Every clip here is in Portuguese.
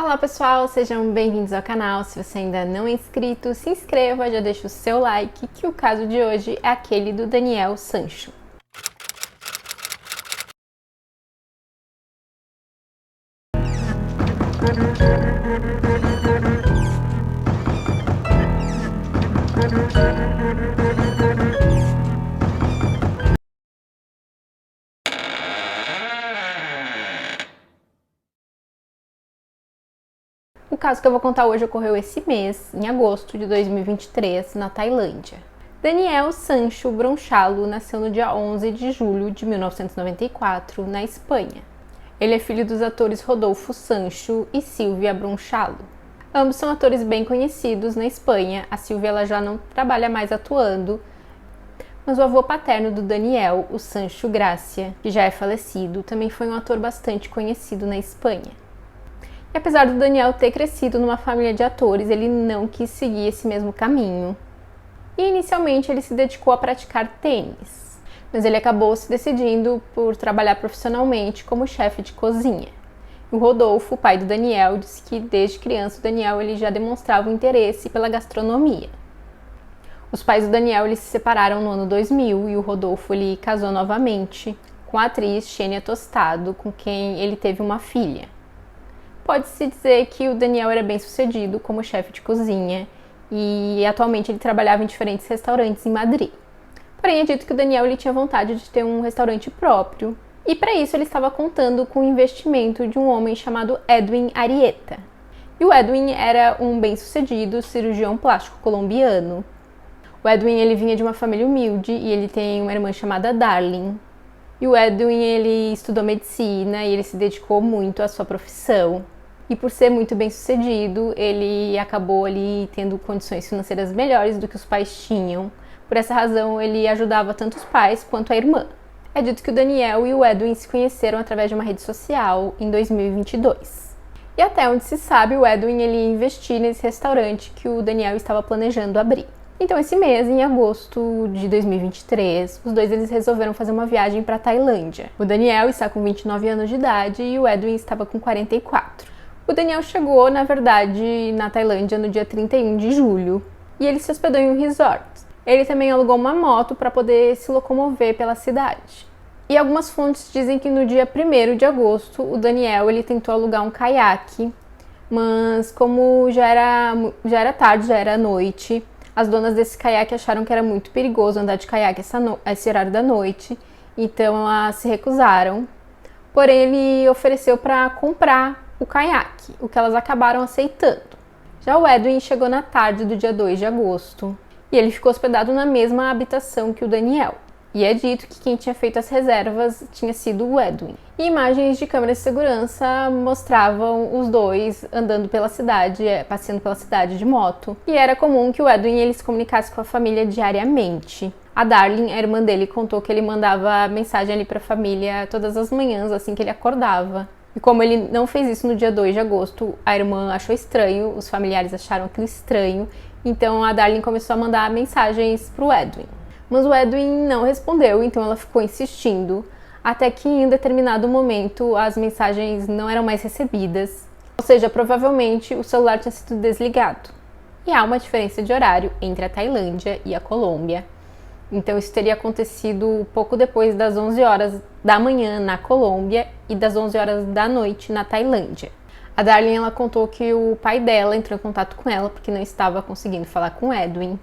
Olá pessoal, sejam bem-vindos ao canal. Se você ainda não é inscrito, se inscreva, já deixa o seu like, que o caso de hoje é aquele do Daniel Sancho. O caso que eu vou contar hoje ocorreu esse mês, em agosto de 2023, na Tailândia. Daniel Sancho Bronchalo nasceu no dia 11 de julho de 1994, na Espanha. Ele é filho dos atores Rodolfo Sancho e Sílvia Bronchalo. Ambos são atores bem conhecidos na Espanha. A Sílvia ela já não trabalha mais atuando, mas o avô paterno do Daniel, o Sancho Gracia, que já é falecido, também foi um ator bastante conhecido na Espanha. E apesar do Daniel ter crescido numa família de atores, ele não quis seguir esse mesmo caminho. E inicialmente ele se dedicou a praticar tênis, mas ele acabou se decidindo por trabalhar profissionalmente como chefe de cozinha. O Rodolfo, o pai do Daniel, disse que desde criança o Daniel ele já demonstrava um interesse pela gastronomia. Os pais do Daniel eles se separaram no ano 2000 e o Rodolfo ele casou novamente com a atriz Xenia Tostado, com quem ele teve uma filha. Pode-se dizer que o Daniel era bem sucedido como chefe de cozinha e atualmente ele trabalhava em diferentes restaurantes em Madrid. Porém, é dito que o Daniel ele tinha vontade de ter um restaurante próprio e para isso ele estava contando com o investimento de um homem chamado Edwin Arieta. E o Edwin era um bem-sucedido cirurgião plástico colombiano. O Edwin ele vinha de uma família humilde e ele tem uma irmã chamada Darlene. E o Edwin ele estudou medicina e ele se dedicou muito à sua profissão. E por ser muito bem sucedido, ele acabou ali tendo condições financeiras melhores do que os pais tinham. Por essa razão, ele ajudava tanto os pais quanto a irmã. É dito que o Daniel e o Edwin se conheceram através de uma rede social em 2022. E até onde se sabe, o Edwin ele ia investir nesse restaurante que o Daniel estava planejando abrir. Então, esse mês, em agosto de 2023, os dois eles resolveram fazer uma viagem para a Tailândia. O Daniel está com 29 anos de idade e o Edwin estava com 44. O Daniel chegou, na verdade, na Tailândia no dia 31 de julho e ele se hospedou em um resort. Ele também alugou uma moto para poder se locomover pela cidade. E algumas fontes dizem que no dia 1º de agosto, o Daniel ele tentou alugar um caiaque, mas como já era tarde, já era noite, as donas desse caiaque acharam que era muito perigoso andar de caiaque esse horário da noite, então elas se recusaram. Porém, ele ofereceu para comprar o caiaque, o que elas acabaram aceitando. Já o Edwin chegou na tarde do dia 2 de agosto e ele ficou hospedado na mesma habitação que o Daniel. E é dito que quem tinha feito as reservas tinha sido o Edwin. E imagens de câmeras de segurança mostravam os dois andando pela cidade, passeando pela cidade de moto. E era comum que o Edwin ele se comunicasse com a família diariamente. A Darlene, a irmã dele, contou que ele mandava mensagem ali para a família todas as manhãs, assim que ele acordava. E como ele não fez isso no dia 2 de agosto, a irmã achou estranho, os familiares acharam aquilo estranho, então a Darlene começou a mandar mensagens para o Edwin. Mas o Edwin não respondeu, então ela ficou insistindo, até que em um determinado momento as mensagens não eram mais recebidas, ou seja, provavelmente o celular tinha sido desligado. E há uma diferença de horário entre a Tailândia e a Colômbia. Então isso teria acontecido pouco depois das 11 horas da manhã na Colômbia e das 11 horas da noite na Tailândia. A Darlene ela contou que o pai dela entrou em contato com ela porque não estava conseguindo falar com o Edwin.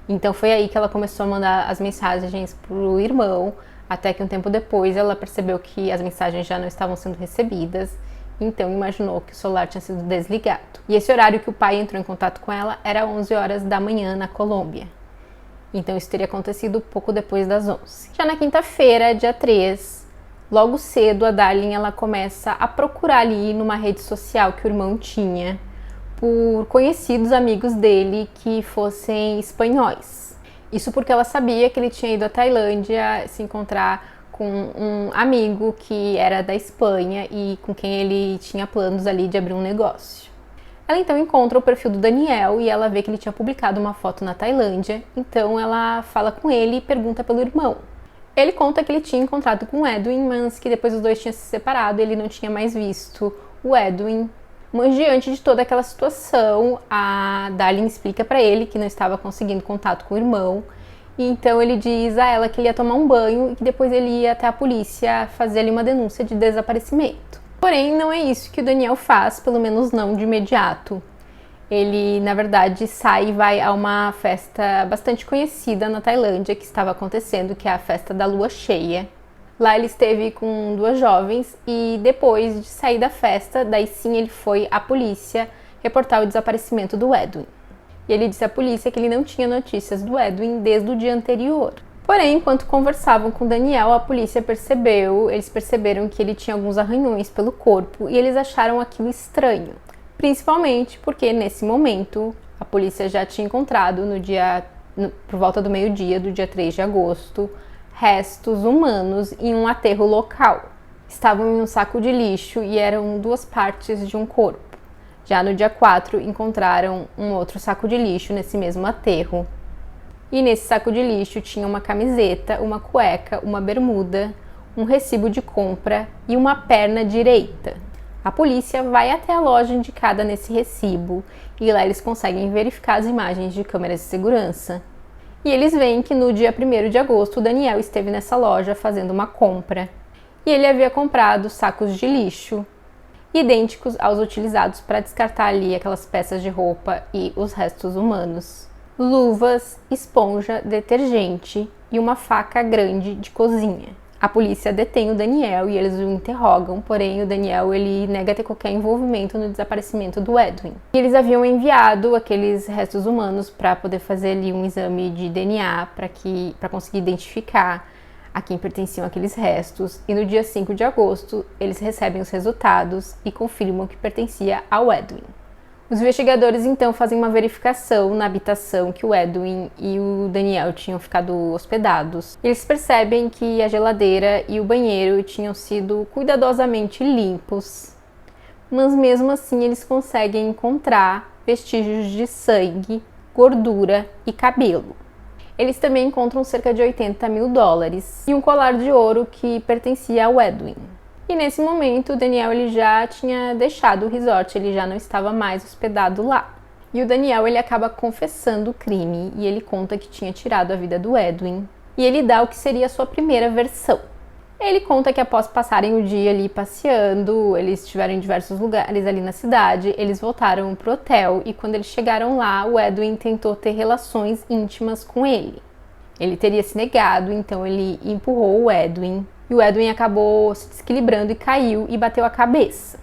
Então foi aí que ela começou a mandar as mensagens pro irmão, até que um tempo depois ela percebeu que as mensagens já não estavam sendo recebidas, então imaginou que o celular tinha sido desligado. E esse horário que o pai entrou em contato com ela era 11 horas da manhã na Colômbia. Então isso teria acontecido pouco depois das 11. Já na quinta-feira, dia 3, logo cedo a Darlene ela começa a procurar ali numa rede social que o irmão tinha por conhecidos amigos dele que fossem espanhóis. Isso porque ela sabia que ele tinha ido à Tailândia se encontrar com um amigo que era da Espanha e com quem ele tinha planos ali de abrir um negócio. Ela então encontra o perfil do Daniel e ela vê que ele tinha publicado uma foto na Tailândia, então ela fala com ele e pergunta pelo irmão. Ele conta que ele tinha encontrado com o Edwin, mas que depois os dois tinham se separado e ele não tinha mais visto o Edwin Mas diante de toda aquela situação, a Darlene explica para ele que não estava conseguindo contato com o irmão. E então ele diz a ela que ele ia tomar um banho e que depois ele ia até a polícia fazer ali uma denúncia de desaparecimento. Porém, não é isso que o Daniel faz, pelo menos não de imediato. Ele, na verdade, sai e vai a uma festa bastante conhecida na Tailândia que estava acontecendo, que é a festa da lua cheia. Lá ele esteve com duas jovens e depois de sair da festa, daí sim ele foi à polícia reportar o desaparecimento do Edwin. E ele disse à polícia que ele não tinha notícias do Edwin desde o dia anterior. Porém, enquanto conversavam com Daniel, a polícia eles perceberam que ele tinha alguns arranhões pelo corpo e eles acharam aquilo estranho. Principalmente porque nesse momento a polícia já tinha encontrado por volta do meio-dia do dia 3 de agosto, restos humanos em um aterro local. Estavam em um saco de lixo e eram duas partes de um corpo. Já no dia 4, encontraram um outro saco de lixo nesse mesmo aterro. E nesse saco de lixo tinha uma camiseta, uma cueca, uma bermuda, um recibo de compra e uma perna direita. A polícia vai até a loja indicada nesse recibo e lá eles conseguem verificar as imagens de câmeras de segurança. E eles veem que no dia 1º de agosto o Daniel esteve nessa loja fazendo uma compra. E ele havia comprado sacos de lixo idênticos aos utilizados para descartar ali aquelas peças de roupa e os restos humanos. Luvas, esponja, detergente e uma faca grande de cozinha. A polícia detém o Daniel e eles o interrogam, porém o Daniel ele nega ter qualquer envolvimento no desaparecimento do Edwin. E eles haviam enviado aqueles restos humanos para poder fazer ali um exame de DNA para conseguir identificar a quem pertenciam aqueles restos, e no dia 5 de agosto eles recebem os resultados e confirmam que pertencia ao Edwin. Os investigadores então fazem uma verificação na habitação que o Edwin e o Daniel tinham ficado hospedados. Eles percebem que a geladeira e o banheiro tinham sido cuidadosamente limpos, mas mesmo assim eles conseguem encontrar vestígios de sangue, gordura e cabelo. Eles também encontram cerca de $80 mil e um colar de ouro que pertencia ao Edwin. E nesse momento o Daniel ele já tinha deixado o resort, ele já não estava mais hospedado lá. E o Daniel ele acaba confessando o crime e ele conta que tinha tirado a vida do Edwin. E ele dá o que seria a sua primeira versão. Ele conta que após passarem o dia ali passeando, eles estiveram em diversos lugares ali na cidade, eles voltaram pro hotel e quando eles chegaram lá, o Edwin tentou ter relações íntimas com ele. Ele teria se negado, então ele empurrou o Edwin e o Edwin acabou se desequilibrando e caiu e bateu a cabeça.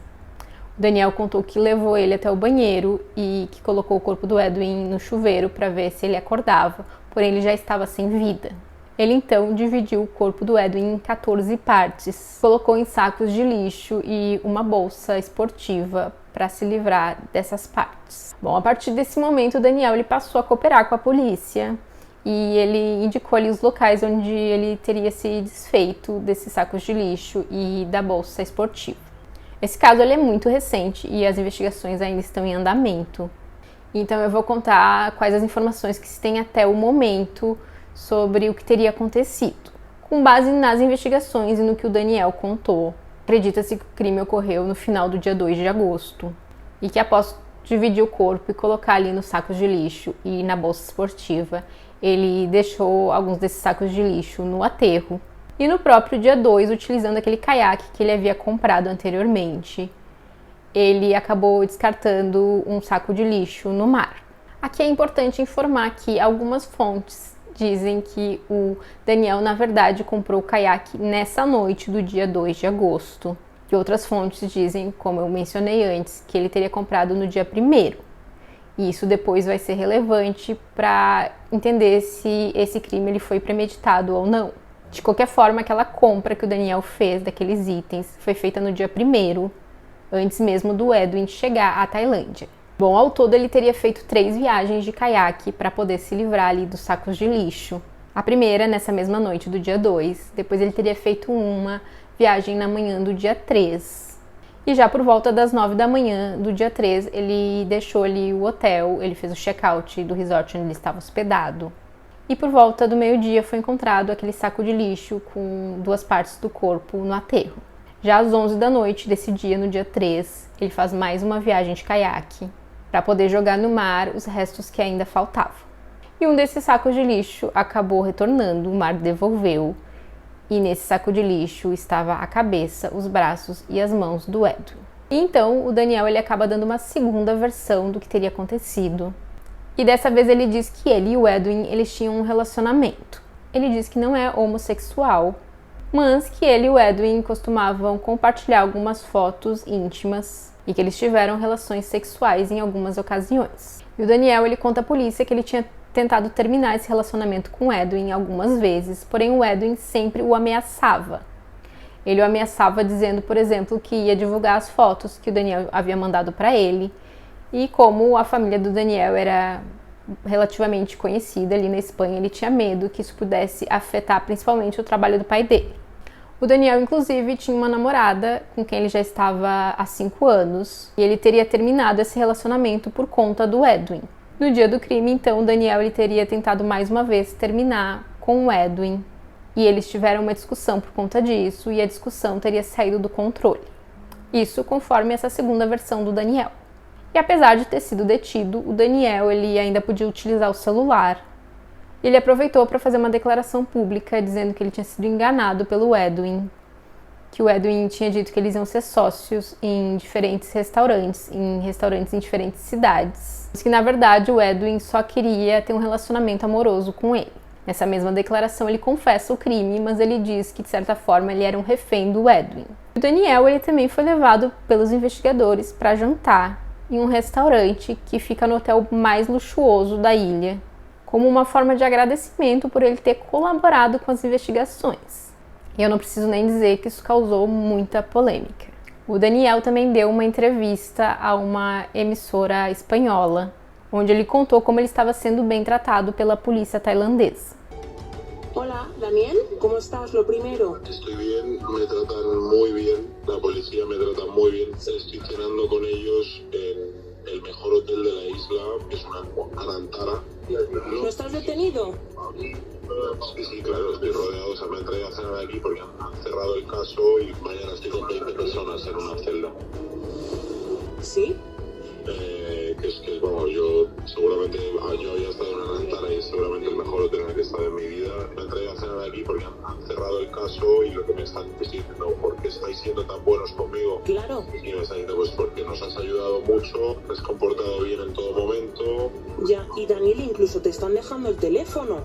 O Daniel contou que levou ele até o banheiro e que colocou o corpo do Edwin no chuveiro para ver se ele acordava, porém ele já estava sem vida. Ele então dividiu o corpo do Edwin em 14 partes, colocou em sacos de lixo e uma bolsa esportiva para se livrar dessas partes. Bom, a partir desse momento o Daniel ele passou a cooperar com a polícia e ele indicou ali os locais onde ele teria se desfeito desses sacos de lixo e da bolsa esportiva. Esse caso ele é muito recente e as investigações ainda estão em andamento. Então eu vou contar quais as informações que se tem até o momento sobre o que teria acontecido. Com base nas investigações e no que o Daniel contou, acredita-se que o crime ocorreu no final do dia 2 de agosto e que após dividir o corpo e colocar ali nos sacos de lixo e na bolsa esportiva, ele deixou alguns desses sacos de lixo no aterro e no próprio dia 2, utilizando aquele caiaque que ele havia comprado anteriormente, ele acabou descartando um saco de lixo no mar. Aqui é importante informar que algumas fontes dizem que o Daniel, na verdade, comprou o caiaque nessa noite do dia 2 de agosto. E outras fontes dizem, como eu mencionei antes, que ele teria comprado no dia 1º. E isso depois vai ser relevante para entender se esse crime ele foi premeditado ou não. De qualquer forma, aquela compra que o Daniel fez daqueles itens foi feita no dia 1º, antes mesmo do Edwin chegar à Tailândia. Bom, ao todo ele teria feito 3 viagens de caiaque para poder se livrar ali dos sacos de lixo. A primeira nessa mesma noite do dia 2, depois ele teria feito uma viagem na manhã do dia 3. E já por volta das 9 da manhã do dia 3, ele deixou ali o hotel, ele fez o check-out do resort onde ele estava hospedado. E por volta do meio-dia foi encontrado aquele saco de lixo com 2 partes do corpo no aterro. Já às 11 da noite desse dia, no dia 3, ele faz mais uma viagem de caiaque para poder jogar no mar os restos que ainda faltavam. E um desses sacos de lixo acabou retornando, o mar devolveu, e nesse saco de lixo estava a cabeça, os braços e as mãos do Edwin. E então o Daniel ele acaba dando uma segunda versão do que teria acontecido. E dessa vez ele diz que ele e o Edwin eles tinham um relacionamento. Ele diz que não é homossexual, mas que ele e o Edwin costumavam compartilhar algumas fotos íntimas e que eles tiveram relações sexuais em algumas ocasiões. E o Daniel ele conta à polícia que ele tinha tentado terminar esse relacionamento com o Edwin algumas vezes, porém o Edwin sempre o ameaçava. Ele o ameaçava dizendo, por exemplo, que ia divulgar as fotos que o Daniel havia mandado para ele, e como a família do Daniel era relativamente conhecida ali na Espanha, ele tinha medo que isso pudesse afetar principalmente o trabalho do pai dele. O Daniel, inclusive, tinha uma namorada com quem ele já estava há 5 anos, e ele teria terminado esse relacionamento por conta do Edwin. No dia do crime, então, o Daniel ele teria tentado mais uma vez terminar com o Edwin, e eles tiveram uma discussão por conta disso, e a discussão teria saído do controle. Isso conforme essa segunda versão do Daniel. E apesar de ter sido detido, o Daniel ele ainda podia utilizar o celular. Ele aproveitou para fazer uma declaração pública dizendo que ele tinha sido enganado pelo Edwin, que o Edwin tinha dito que eles iam ser sócios em diferentes restaurantes em diferentes cidades. Mas que na verdade o Edwin só queria ter um relacionamento amoroso com ele. Nessa mesma declaração ele confessa o crime, mas ele diz que de certa forma ele era um refém do Edwin. O Daniel ele também foi levado pelos investigadores para jantar em um restaurante que fica no hotel mais luxuoso da ilha, como uma forma de agradecimento por ele ter colaborado com as investigações. E eu não preciso nem dizer que isso causou muita polêmica. O Daniel também deu uma entrevista a uma emissora espanhola, onde ele contou como ele estava sendo bem tratado pela polícia tailandesa. Hola, Daniel, ¿cómo estás? Lo primero. Estoy bien, me tratan muy bien, la policía me trata muy bien. Estoy cenando con ellos en el mejor hotel de la isla, que es una Anantara. ¿No estás detenido? Sí, claro, estoy rodeado, o sea, me han traído a cenar aquí porque han cerrado el caso y mañana estoy con 20 personas en una celda. ¿Sí? Vamos, yo seguramente, yo había estado en Anantara y es seguramente el mejor hotel en el que he estado en mi vida. Me han traído a cenar aquí porque han cerrado el caso y lo que me están diciendo, ¿por qué estáis siendo tan buenos conmigo? Claro. Y me están diciendo, pues porque nos has ayudado mucho, te has comportado bien en todo momento. Ya, y Daniel, incluso te están dejando el teléfono.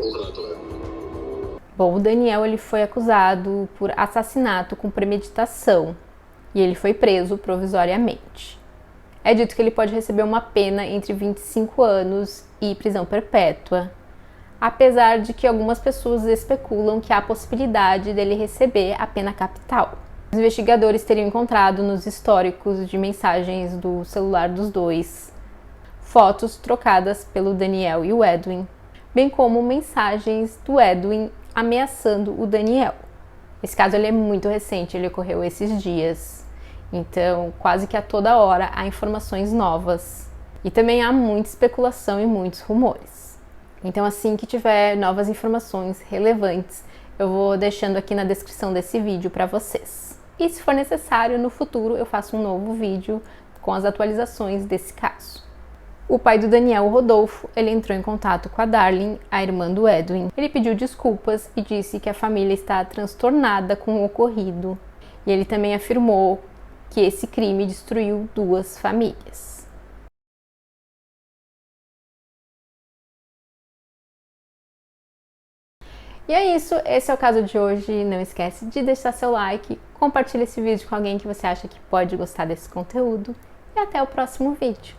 Un rato. Bom, o Daniel ele foi acusado por assassinato com premeditação e ele foi preso provisoriamente. É dito que ele pode receber uma pena entre 25 anos e prisão perpétua, apesar de que algumas pessoas especulam que há a possibilidade dele receber a pena capital. Os investigadores teriam encontrado nos históricos de mensagens do celular dos dois fotos trocadas pelo Daniel e o Edwin, bem como mensagens do Edwin ameaçando o Daniel. Esse caso ele é muito recente, ele ocorreu esses dias. Então, quase que a toda hora há informações novas. E também há muita especulação e muitos rumores. Então, assim que tiver novas informações relevantes, eu vou deixando aqui na descrição desse vídeo para vocês. E se for necessário, no futuro eu faço um novo vídeo com as atualizações desse caso. O pai do Daniel, Rodolfo, ele entrou em contato com a Darlene, a irmã do Edwin. Ele pediu desculpas e disse que a família está transtornada com o ocorrido. E ele também afirmou que esse crime destruiu 2 famílias. E é isso, esse é o caso de hoje. Não esquece de deixar seu like, compartilhe esse vídeo com alguém que você acha que pode gostar desse conteúdo e até o próximo vídeo.